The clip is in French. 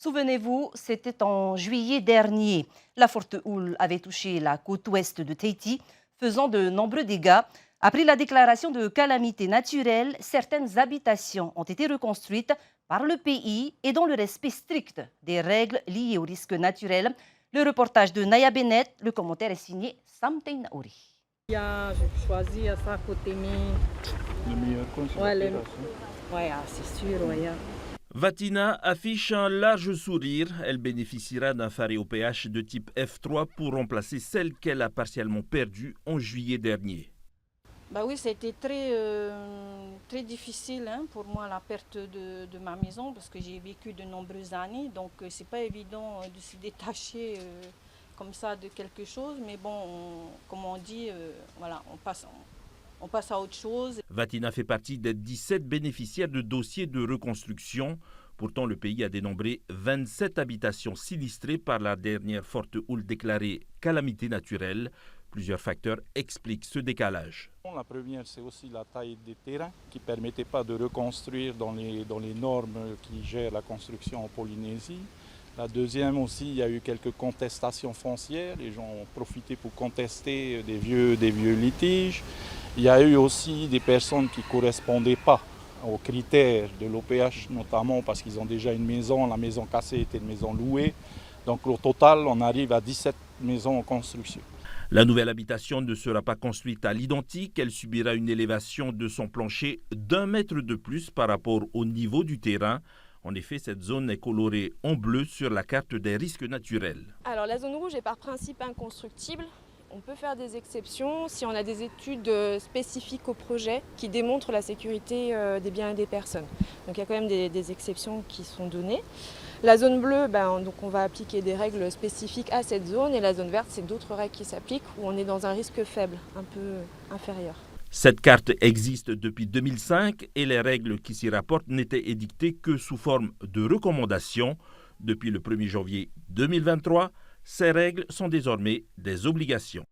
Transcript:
Souvenez-vous, c'était en juillet dernier. La forte houle avait touché la côte ouest de Tahiti, faisant de nombreux dégâts. Après la déclaration de calamité naturelle, certaines habitations ont été reconstruites par le pays et dans le respect strict des règles liées aux risques naturels. Le reportage de Naya Bennett, le commentaire est signé Sam Teinaouri. J'ai choisi ça côté Le meilleur coin, c'est ouais, la terrasse, hein. ouais, c'est sûr, ouais. Vatina affiche un large sourire. Elle bénéficiera d'un phare au péage de type F3 pour remplacer celle qu'elle a partiellement perdue en juillet dernier. Bah oui, c'était très difficile hein, pour moi la perte de ma maison parce que j'ai vécu de nombreuses années. Donc c'est pas évident de se détacher comme ça de quelque chose. Mais bon, comme on dit, voilà, on passe à autre chose. Vatina fait partie des 17 bénéficiaires de dossiers de reconstruction. Pourtant, le pays a dénombré 27 habitations sinistrées par la dernière forte houle déclarée calamité naturelle. Plusieurs facteurs expliquent ce décalage. La première, c'est aussi la taille des terrains qui ne permettait pas de reconstruire dans les normes qui gèrent la construction en Polynésie. La deuxième aussi, il y a eu quelques contestations foncières. Les gens ont profité pour contester des vieux litiges. Il y a eu aussi des personnes qui ne correspondaient pas aux critères de l'OPH, notamment parce qu'ils ont déjà une maison. La maison cassée était une maison louée. Donc au total, on arrive à 17 maisons en construction. La nouvelle habitation ne sera pas construite à l'identique. Elle subira une élévation de son plancher d'1 mètre de plus par rapport au niveau du terrain. En effet, cette zone est colorée en bleu sur la carte des risques naturels. Alors la zone rouge est par principe inconstructible. On peut faire des exceptions si on a des études spécifiques au projet qui démontrent la sécurité des biens et des personnes. Donc il y a quand même des exceptions qui sont données. La zone bleue, donc on va appliquer des règles spécifiques à cette zone et la zone verte, c'est d'autres règles qui s'appliquent où on est dans un risque faible, un peu inférieur. Cette carte existe depuis 2005 et les règles qui s'y rapportent n'étaient édictées que sous forme de recommandations. Depuis le 1er janvier 2023, ces règles sont désormais des obligations.